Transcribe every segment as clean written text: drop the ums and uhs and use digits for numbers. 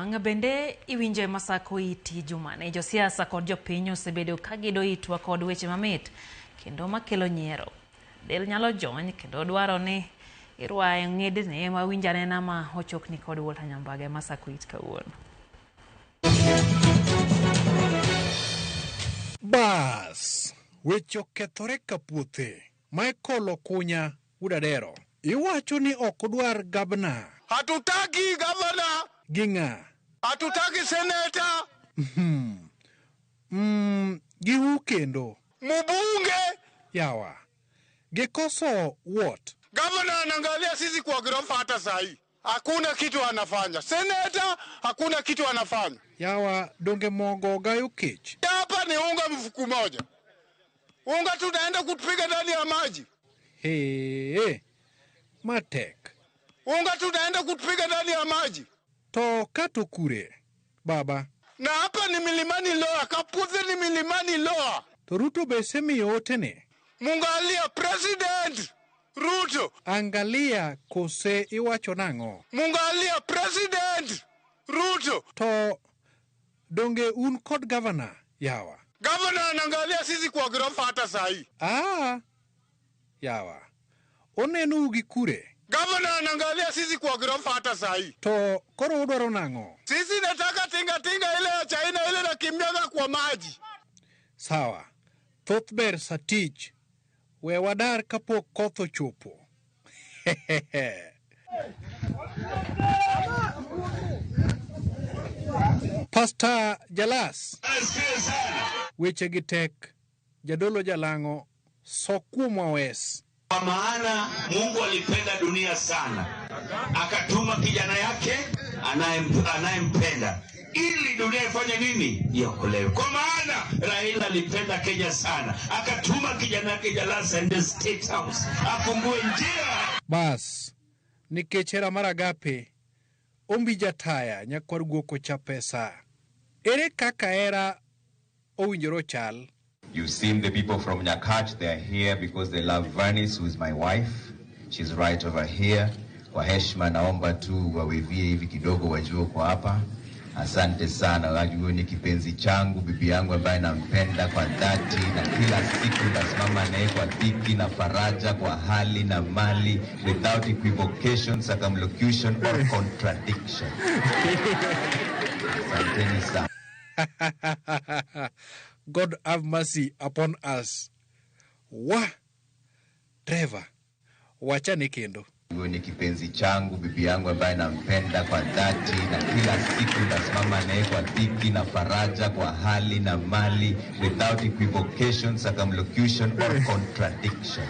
wang' bende iwinjo masako iti jumane josiasa kod jopiny osebedo ka gido itwa kod weche mamit kendo makelo nyiero. Del nyalo jony kendo dwaro ni irwaye ng'edne mawinjane nama ochokni kod Walter Nyambaga masako it kawuono. Bas, weche okethore ka puothe. Michael Okunya Udadero iwacho ni ok odwar gabna. Hatutaki gavana. Ginga. Hatutaki seneta. Gihu kendo. Mbunge. Yawa. Gikoso what? Gavana anaangalia sisi kwa ghorofa hata sahi. Hakuna kitu anafanya. Seneta hakuna kitu anafanya. Yawa, donge mogo gayo kich. Hapa ni unga mfuku moja. Unga tunaenda kutupiga ndani ya maji. Hey, matek. Unga tunaenda kutupiga ndani ya maji. To kato kure, baba. Na hapa ni milimani loa, Kapuze ni milimani loa. To Ruto besemi yote ne. Mungalia President Ruto. Angalia kose iwacho nango. Mungalia President Ruto. To donge un kod governor yawa. Governor anaangalia sisi kwa ghorofa hata sahi. Yawa. Onenu gi kure. Governor anaangalia sisi kwa ghorofa hata sahi. To koro udwaro nango. Sisi nataka tinga ile ya China ile na kimyaga kwa maji. Sawa. Thoth ber satich. We wadar kapok koth ochopo. Pastor Jalas. Weche gitek. Jadolo Jalango. Sokuomwa wes. Kwa maana Mungu alipenda dunia sana. Akatuma kijana yake anayempenda. Ili dunia ifanye nini? Iokolewe. Kwa maana Raila alipenda Kenya sana. Akatuma kijana yake Jalas and State House. Afungue njia. Bas. Nikechera maragape. Ombi jataya nyakwar guoko cha pesa. Ere kaka era owinjoro chal. You've seen the people from Nyakach, they're here because they love Vanis, who is my wife. She's right over here. Kwa heshima naomba tu wawevie hivi kidogo wajue kwa hapa. Asante sana, wajue ni kipenzi changu, bibi yangu ambaye nampenda kwa dhati na kila siku nasimama naye kwa dhiki na faraja, kwa hali na mali, without equivocation, circumlocution or contradiction. Asanteni sana. God have mercy upon us. Trevor, wacha nikendo. Ni kipenzi changu, bibi yangu ambaye nampenda kwa dhati na kila siku nasimama naye kwa dhiki na faraja, kwa hali na mali, without equivocation, circumlocution or contradiction.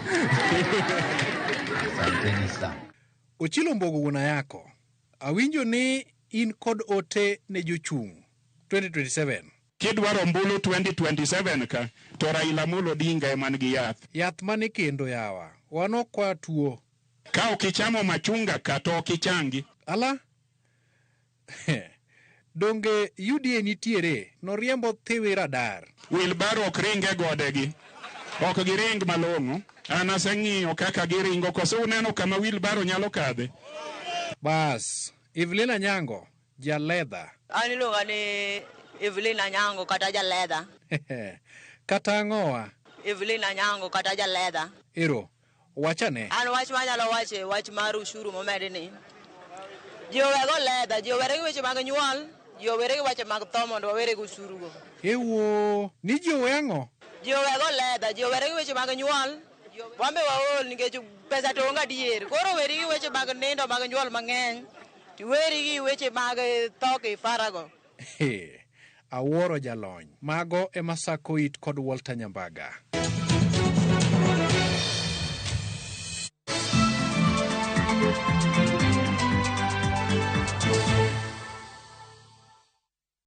Asanteni sana. Ochilo Mbogo guna yako. Awinjo ni in kod ote ne jochung 2027. Kidwaro mbulu 2027 ka to Raila Amolo Odinga eman gi yath. Yath mane kendo yawa. Wano kwa tuo. Ka okichamo machunga ka to okichangi. Ala? Donge UDA nitiere noriembo thiwi radar. Wilbaro ok ringe godegi. Ok giring malong'o. An aseng'iyo kaka giringo koso uneno kama Wilbaro nyalo kadhe. Bas, Evelyn Anyango, Jaledha. Aniluonga ni Evelyn Anyango kata Jaledha. Kata ang'owa? Evelyn Anyango kata Jaledha. Ero, wachane. An wach manyalo wache wach mar ushuru momedi ni. Ji owego ledha, ji owere gi weche mag nyuol, ji owere gi weche mag tho mondo wawere gi ushuru go. Ewo, ni ji owe ang'o? Ji owego ledha, ji owere gi weche mag nyuol, wambe waol nikech pesa to onge adier. Koro weri gi weche mag nindo mag nyuol mang'eny, weri gi weche mag tho kifarago. Awuoro jalony. Mago ema sako it kod Walter Nyambaga.